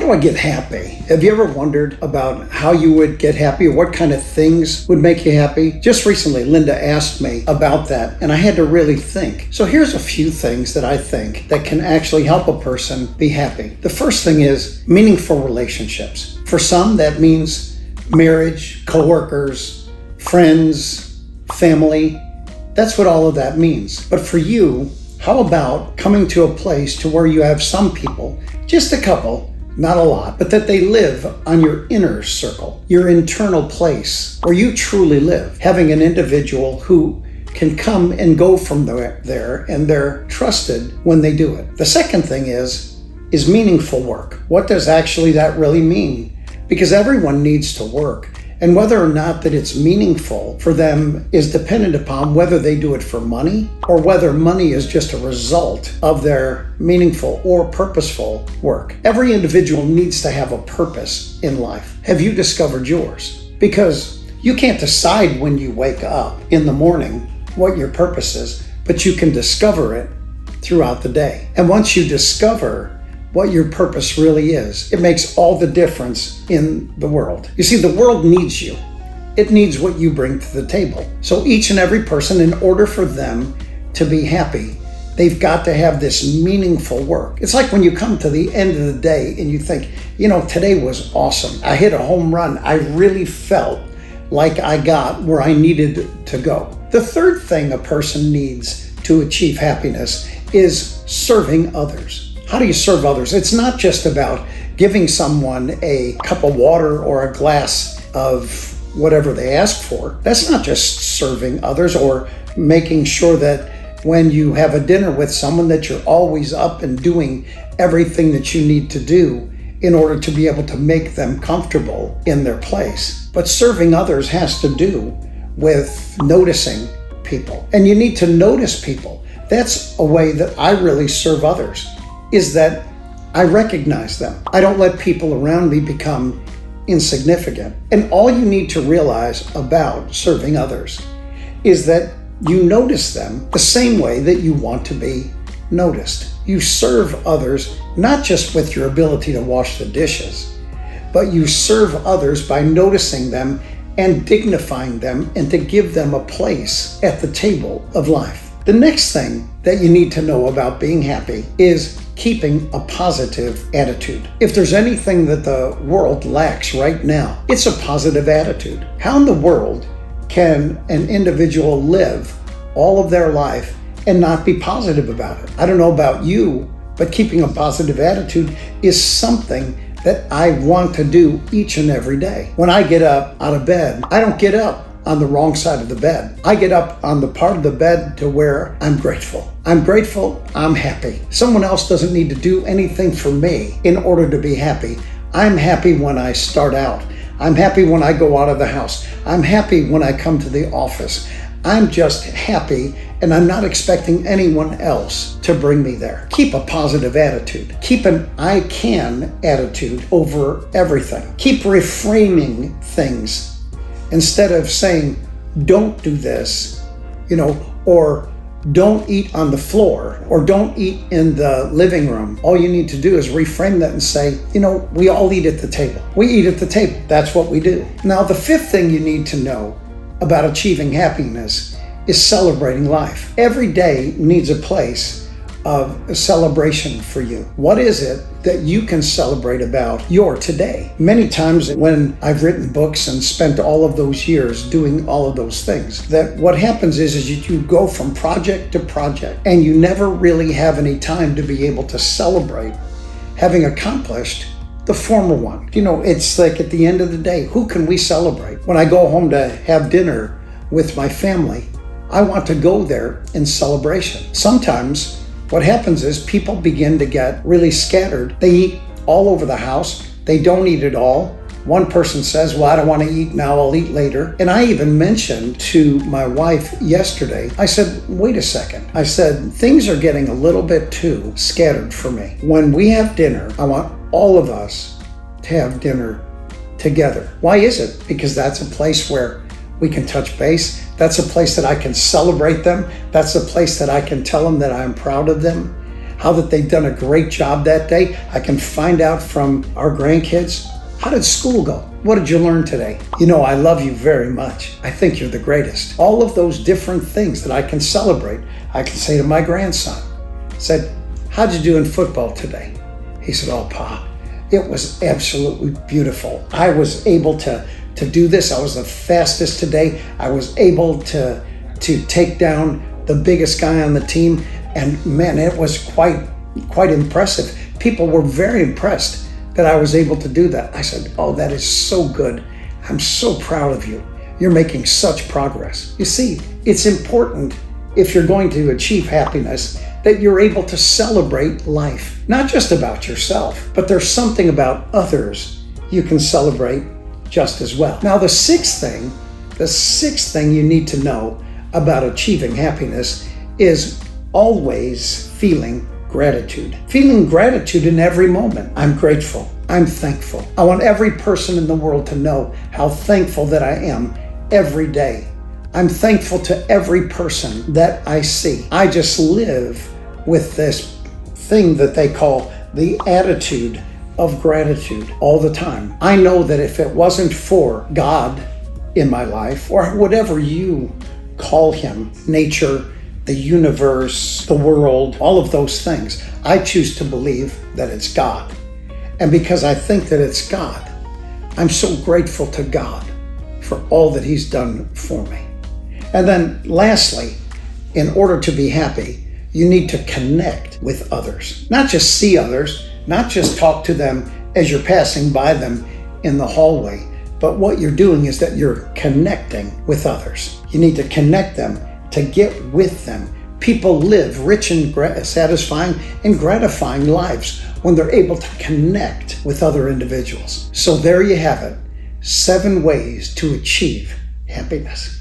do I get happy? Have you ever wondered about how you would get happy or what kind of things would make you happy? Just recently, Linda asked me about that and I had to really think. So here's a few things that I think that can actually help a person be happy. The first thing is meaningful relationships. For some, that means marriage, coworkers, friends, family. That's what all of that means. But for you, how about coming to a place to where you have some people, just a couple, not a lot, but that they live on your inner circle, your internal place where you truly live, having an individual who can come and go from there and they're trusted when they do it. The second thing is meaningful work. What does actually that really mean? Because everyone needs to work. And whether or not that it's meaningful for them is dependent upon whether they do it for money or whether money is just a result of their meaningful or purposeful work. Every individual needs to have a purpose in life. Have you discovered yours? Because you can't decide when you wake up in the morning what your purpose is, but you can discover it throughout the day. And once you discover what your purpose really is, it makes all the difference in the world. You see, the world needs you. It needs what you bring to the table. So each and every person, in order for them to be happy, they've got to have this meaningful work. It's like when you come to the end of the day and you think, today was awesome. I hit a home run. I really felt like I got where I needed to go. The third thing a person needs to achieve happiness is serving others. How do you serve others? It's not just about giving someone a cup of water or a glass of whatever they ask for. That's not just serving others or making sure that when you have a dinner with someone that you're always up and doing everything that you need to do in order to be able to make them comfortable in their place. But serving others has to do with noticing people. And you need to notice people. That's a way that I really serve others. Is that I recognize them. I don't let people around me become insignificant. And all you need to realize about serving others is that you notice them the same way that you want to be noticed. You serve others not just with your ability to wash the dishes, but you serve others by noticing them and dignifying them and to give them a place at the table of life. The next thing that you need to know about being happy is keeping a positive attitude. If there's anything that the world lacks right now, it's a positive attitude. How in the world can an individual live all of their life and not be positive about it? I don't know about you, but keeping a positive attitude is something that I want to do each and every day. When I get up out of bed, I don't get up on the wrong side of the bed. I get up on the part of the bed to where I'm grateful. I'm grateful, I'm happy. Someone else doesn't need to do anything for me in order to be happy. I'm happy when I start out. I'm happy when I go out of the house. I'm happy when I come to the office. I'm just happy and I'm not expecting anyone else to bring me there. Keep a positive attitude. Keep an I can attitude over everything. Keep reframing things. Instead of saying, don't do this, or don't eat on the floor, or don't eat in the living room. All you need to do is reframe that and say, we all eat at the table. We eat at the table. That's what we do. Now, the fifth thing you need to know about achieving happiness is celebrating life. Every day needs a place of celebration for you. What is it that you can celebrate about your today? Many times when I've written books and spent all of those years doing all of those things, that what happens is you go from project to project and you never really have any time to be able to celebrate having accomplished the former one. It's like at the end of the day, who can we celebrate? When I go home to have dinner with my family, I want to go there in celebration. Sometimes what happens is people begin to get really scattered. They eat all over the house. They don't eat at all. One person says, well, I don't want to eat now, I'll eat later. And I even mentioned to my wife yesterday, I said, wait a second. I said, things are getting a little bit too scattered for me. When we have dinner, I want all of us to have dinner together. Why is it? Because that's a place where we can touch base. That's a place that I can celebrate them. That's a place that I can tell them that I'm proud of them. how that they've done a great job that day. I can find out from our grandkids, how did school go? What did you learn today? I love you very much. I think you're the greatest. All of those different things that I can celebrate. I can say to my grandson, said, how'd you do in football today? He said, oh, Pa, it was absolutely beautiful. I was able to do this. I was the fastest today. I was able to take down the biggest guy on the team. And man, it was quite impressive. People were very impressed that I was able to do that. I said, oh, that is so good. I'm so proud of you. You're making such progress. You see, it's important if you're going to achieve happiness that you're able to celebrate life. Not just about yourself, but there's something about others you can celebrate just as well. Now, the sixth thing you need to know about achieving happiness is always feeling gratitude. Feeling gratitude in every moment. I'm grateful. I'm thankful. I want every person in the world to know how thankful that I am every day. I'm thankful to every person that I see. I just live with this thing that they call the attitude of gratitude all the time. I know that if it wasn't for God in my life, or whatever you call him, nature, the universe, the world, all of those things, I choose to believe that it's God. And because I think that it's God, I'm so grateful to God for all that he's done for me. And then lastly, in order to be happy, you need to connect with others. Not just see others, not just talk to them as you're passing by them in the hallway, but what you're doing is that you're connecting with others. You need to connect them to get with them. People live rich and satisfying and gratifying lives when they're able to connect with other individuals. So there you have it, 7 ways to achieve happiness.